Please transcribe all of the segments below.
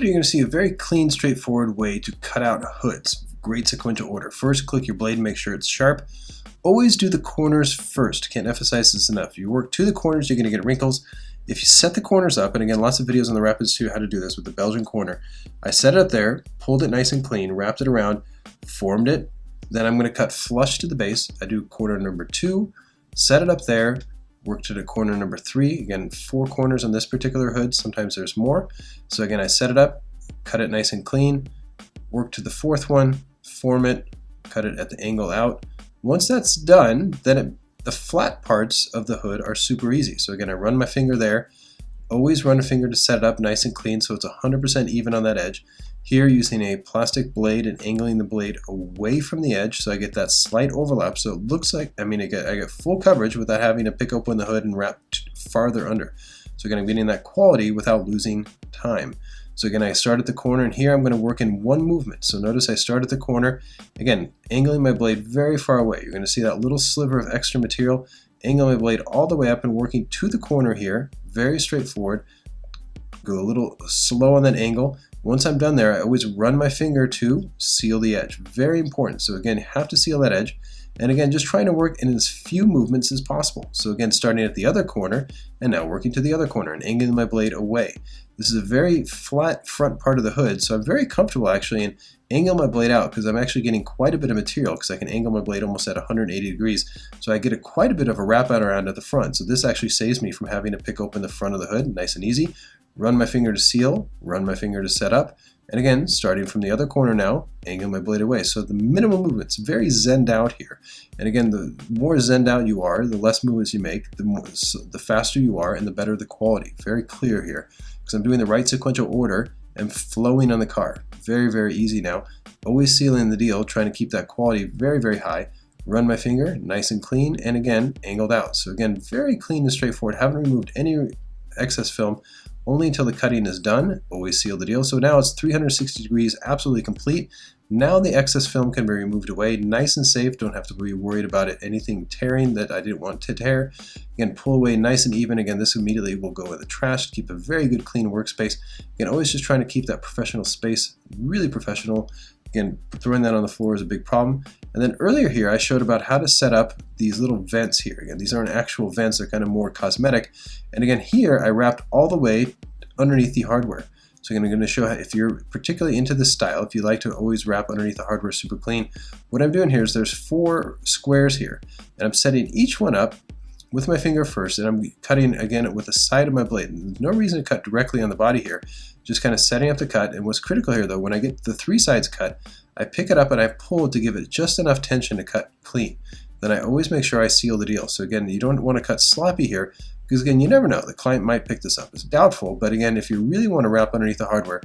You're going to see a very clean, straightforward way to cut out hoods. Great sequential order. First, click your blade and make sure it's sharp. Always do the corners first. Can't emphasize this enough. If you work to the corners, you're going to get wrinkles. If you set the corners up, and again, lots of videos on the Rapid Institute how to do this with the Belgian corner. I set it up there, pulled it nice and clean, wrapped it around, formed it. Then I'm going to cut flush to the base. I do corner number 2, set it up there, work to the corner number 3. Again, 4 corners on this particular hood. Sometimes there's more. So again, I set it up, cut it nice and clean, work to the 4th one, form it, cut it at the angle out. Once that's done, then the flat parts of the hood are super easy. So again, I run my finger there. Always run a finger to set it up nice and clean so it's 100% even on that edge. Here, using a plastic blade and angling the blade away from the edge so I get that slight overlap. So it looks like, I get full coverage without having to pick open the hood and wrap farther under. So again, I'm getting that quality without losing time. So again, I start at the corner, and here I'm going to work in one movement. So notice I start at the corner, again, angling my blade very far away. You're going to see that little sliver of extra material, angle my blade all the way up and working to the corner here, very straightforward. Go a little slow on that angle. Once I'm done there, I always run my finger to seal the edge. Very important. So again, you have to seal that edge. And again, just trying to work in as few movements as possible. So again, starting at the other corner, and now working to the other corner and angling my blade away. This is a very flat front part of the hood, so I'm very comfortable actually in angle my blade out because I'm actually getting quite a bit of material because I can angle my blade almost at 180 degrees. So I get quite a bit of a wrap out around at the front. So this actually saves me from having to pick open the front of the hood, nice and easy. Run my finger to seal, run my finger to set up, and again, starting from the other corner now, angle my blade away. So the minimal movements, very zenned out here. And again, the more zenned out you are, the less movements you make, the faster you are, and the better the quality. Very clear here, because I'm doing the right sequential order and flowing on the car. Very, very easy now. Always sealing the deal, trying to keep that quality very, very high. Run my finger, nice and clean, and again, angled out. So again, very clean and straightforward. Haven't removed any excess film, only until the cutting is done. Always seal the deal. So now it's 360 degrees, absolutely complete. Now the excess film can be removed away, nice and safe. Don't have to be worried about it, anything tearing that I didn't want to tear. Again, pull away nice and even. Again, this immediately will go in the trash to keep a very good clean workspace. Again, always just trying to keep that professional space, really professional. Again, throwing that on the floor is a big problem. And then earlier here, I showed about how to set up these little vents here. Again, these aren't actual vents, they're kind of more cosmetic. And again, here I wrapped all the way underneath the hardware. So I'm going to show how, if you're particularly into this style, if you like to always wrap underneath the hardware super clean, what I'm doing here is there's 4 squares here, and I'm setting each one up with my finger first, and I'm cutting again with the side of my blade. And there's no reason to cut directly on the body here, just kind of setting up the cut. And what's critical here though, when I get the 3 sides cut, I pick it up and I pull to give it just enough tension to cut clean. Then I always make sure I seal the deal. So again, you don't want to cut sloppy here, because again, you never know, the client might pick this up. It's doubtful, but again, if you really want to wrap underneath the hardware,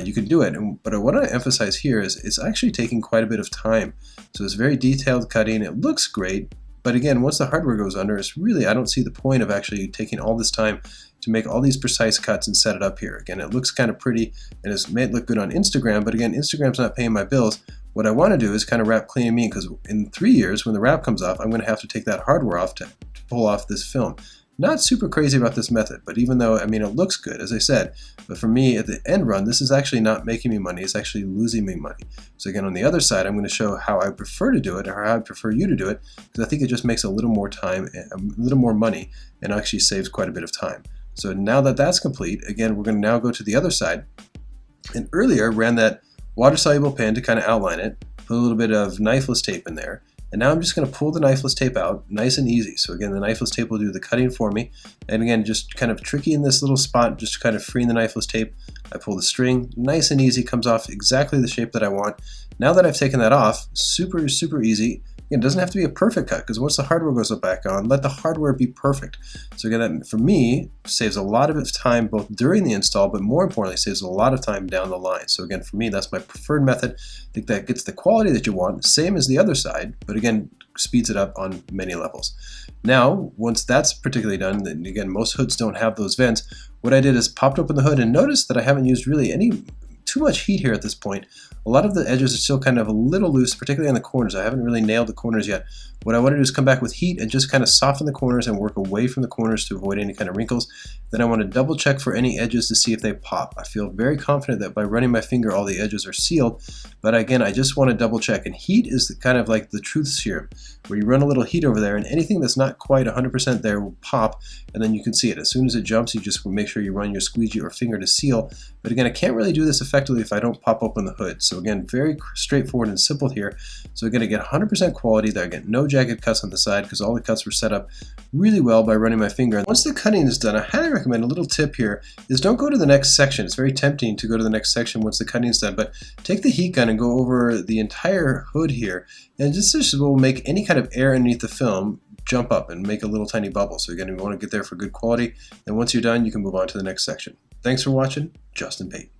you can do it. But what I want to emphasize here is it's actually taking quite a bit of time. So it's very detailed cutting. It looks great, but again, once the hardware goes under, it's really, I don't see the point of actually taking all this time to make all these precise cuts and set it up here. Again, it looks kind of pretty and it may look good on Instagram, but again, Instagram's not paying my bills. What I want to do is kind of wrap clean and mean, because in 3 years, when the wrap comes off, I'm going to have to take that hardware off to pull off this film. Not super crazy about this method, but even though, I mean, it looks good, as I said, but for me, at the end run, this is actually not making me money, it's actually losing me money. So again, on the other side, I'm going to show how I prefer to do it, or how I prefer you to do it, because I think it just makes a little more time, a little more money, and actually saves quite a bit of time. So now that that's complete, again, we're going to now go to the other side. And earlier, ran that water-soluble pen to kind of outline it, put a little bit of knifeless tape in there. And now I'm just going to pull the knifeless tape out, nice and easy. So again, the knifeless tape will do the cutting for me. And again, just kind of tricky in this little spot, just kind of freeing the knifeless tape. I pull the string, nice and easy, comes off exactly the shape that I want. Now that I've taken that off, super, super easy. Again, it doesn't have to be a perfect cut, because once the hardware goes back on, let the hardware be perfect. So again, that for me saves a lot of time both during the install, but more importantly, saves a lot of time down the line. So again, for me, that's my preferred method. I think that gets the quality that you want, same as the other side, but again, speeds it up on many levels. Now, once that's particularly done, then again, most hoods don't have those vents. What I did is popped open the hood and noticed that I haven't used really too much heat here at this point. A lot of the edges are still kind of a little loose, particularly on the corners. I haven't really nailed the corners yet. What I want to do is come back with heat and just kind of soften the corners and work away from the corners to avoid any kind of wrinkles. Then I want to double check for any edges to see if they pop. I feel very confident that by running my finger all the edges are sealed, but again, I just want to double check. And heat is kind of like the truth serum, where you run a little heat over there and anything that's not quite 100% there will pop, and then you can see it. As soon as it jumps, you just make sure you run your squeegee or finger to seal. But again, I can't really do this effectively if I don't pop open the hood. So again, very straightforward and simple here. So again, I get 100% quality there. I get no jagged cuts on the side because all the cuts were set up really well by running my finger. And once the cutting is done, I highly recommend, a little tip here is don't go to the next section. It's very tempting to go to the next section once the cutting is done, but take the heat gun and go over the entire hood here, and this will make any kind of air underneath the film jump up and make a little tiny bubble. So again, you want to get there for good quality, and once you're done, you can move on to the next section. Thanks for watching. Justin Pate.